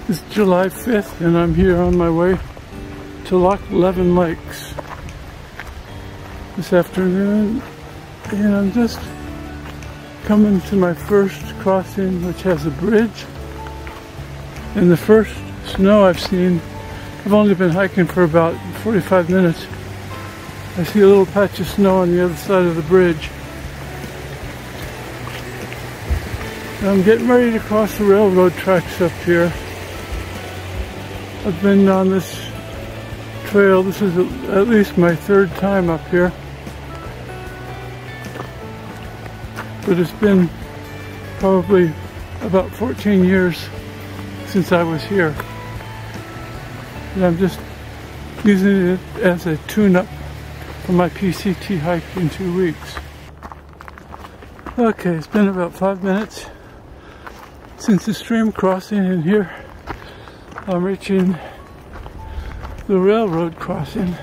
It's July 5th and I'm here on my way to Loch Leven Lakes this afternoon, and I'm just coming to my first crossing, which has a bridge. And the first snow I've seen, I've only been hiking for about 45 minutes. I see a little patch of snow on the other side of the bridge. I'm getting ready to cross the railroad tracks up here. I've been on this trail, this is at least my third time up here. But it's been probably about 14 years since I was here. And I'm just using it as a tune-up for my PCT hike in 2 weeks. Okay, it's been about 5 minutes since the stream crossing, and here I'm reaching the railroad crossing.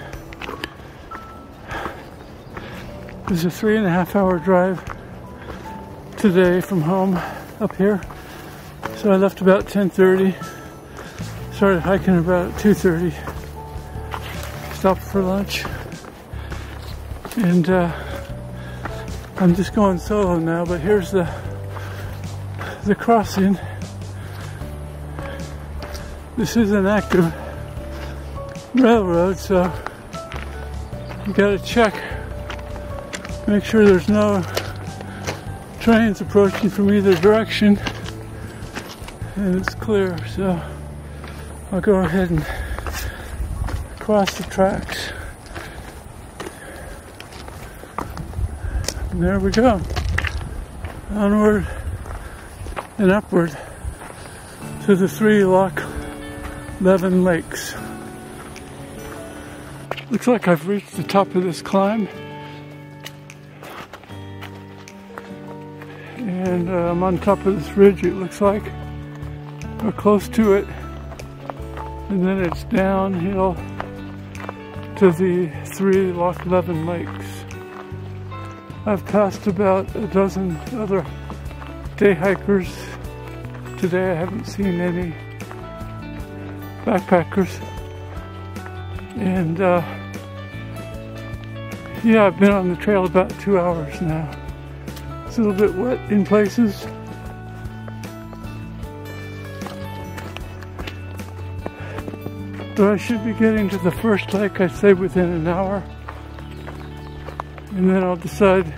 It's a 3.5 hour drive today from home up here. So I left about 10:30, started hiking about 2:30, stopped for lunch, and I'm just going solo now, but here's the crossing. This is an active railroad, so you gotta check, make sure there's no trains approaching from either direction, and it's clear. So I'll go ahead and cross the tracks. And there we go, onward and upward to the 3 Loch Leven Lakes. Looks like I've reached the top of this climb, and I'm on top of this ridge, it looks like, or close to it, and then it's downhill to the 3 Loch Leven Lakes. I've passed about a dozen other day hikers today. I haven't seen any backpackers, and yeah, I've been on the trail about 2 hours now. It's a little bit wet in places, but I should be getting to the first lake, I'd say, within an hour, and then I'll decide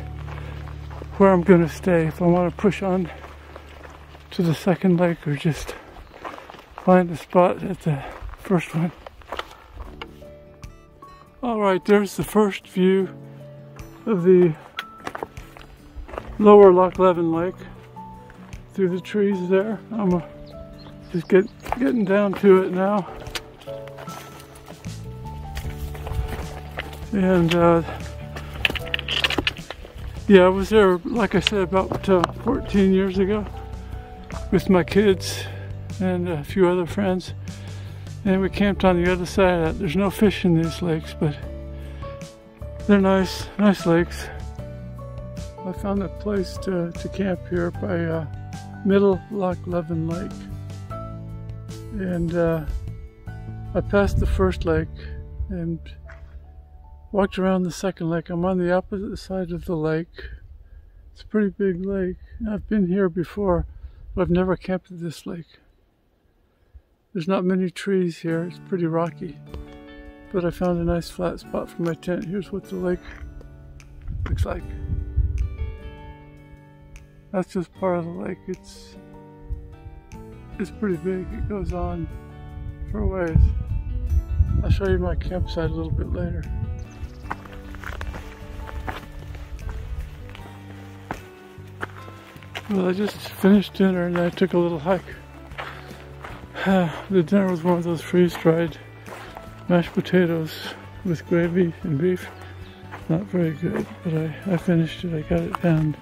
where I'm going to stay, if I want to push on to the second lake or just find a spot at the first one. Alright, there's the first view of the lower Loch Leven Lake through the trees there. I'm just getting down to it now. And yeah, I was there, like I said, about 14 years ago with my kids and a few other friends, and we camped on the other side of that. There's no fish in these lakes, but they're nice lakes. I found a place to camp here by Middle Loch Leven Lake, and I passed the first lake and walked around the second lake. I'm on the opposite side of the lake. It's a pretty big lake. I've been here before, but I've never camped at this lake. There's not many trees here. It's pretty rocky, but I found a nice flat spot for my tent. Here's what the lake looks like. That's just part of the lake. It's pretty big. It goes on for a ways. I'll show you my campsite a little bit later. Well, I just finished dinner and I took a little hike. The dinner was one of those freeze-dried mashed potatoes with gravy and beef. Not very good, but I finished it. I got it down.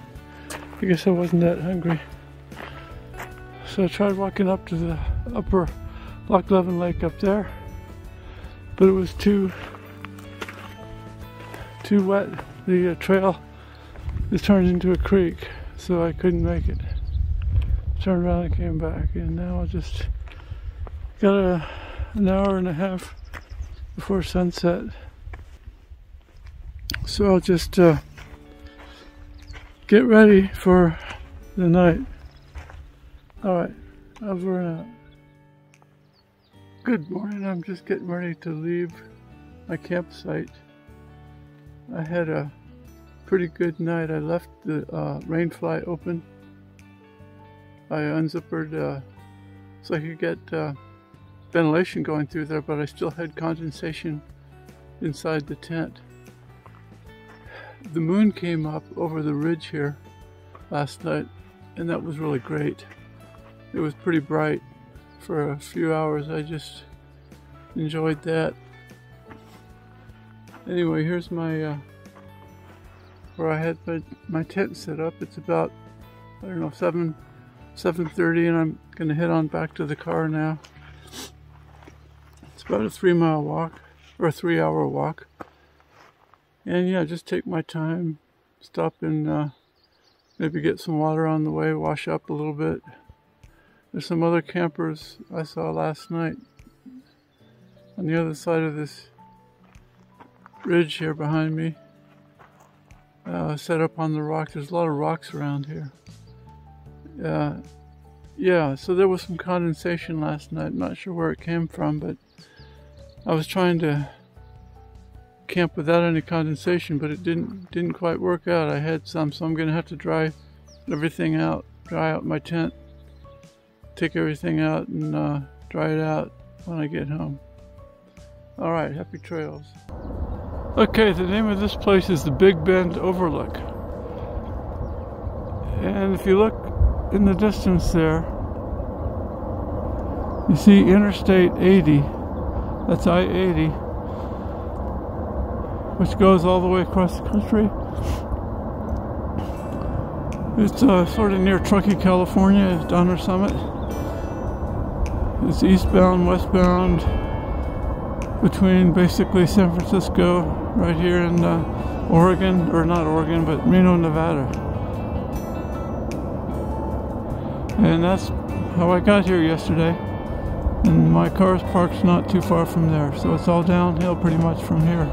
I guess I wasn't that hungry. So I tried walking up to the upper Loch Leven Lake up there, but it was too wet. The trail is turned into a creek, so I couldn't make it. Turned around and came back, and now I'll just Got an hour and a half before sunset. So I'll just get ready for the night. Alright, over and out. Good morning, I'm just getting ready to leave my campsite. I had a pretty good night. I left the rain fly open. I unzippered so I could get ventilation going through there, but I still had condensation inside the tent. The moon came up over the ridge here last night, and that was really great. It was pretty bright for a few hours. I just enjoyed that. Anyway, here's my where I had my tent set up. It's about, I don't know, 7:30, and I'm gonna head on back to the car now. It's about a 3-mile walk, or a 3-hour walk. And yeah, just take my time, stop and maybe get some water on the way, wash up a little bit. There's some other campers I saw last night on the other side of this ridge here behind me, set up on the rock. There's a lot of rocks around here. Yeah, so there was some condensation last night. I'm not sure where it came from, but I was trying to camp without any condensation, but it didn't quite work out. I had some, so I'm gonna have to dry everything out, dry out my tent, take everything out and dry it out when I get home. All right, happy trails. Okay, the name of this place is the Big Bend Overlook. And if you look in the distance there, you see Interstate 80, that's I-80, which goes all the way across the country. It's sort of near Truckee, California, Donner Summit. It's eastbound, westbound, between basically San Francisco, right here in Oregon, or not Oregon, but Reno, Nevada. And that's how I got here yesterday. And my car's parked not too far from there, so it's all downhill pretty much from here.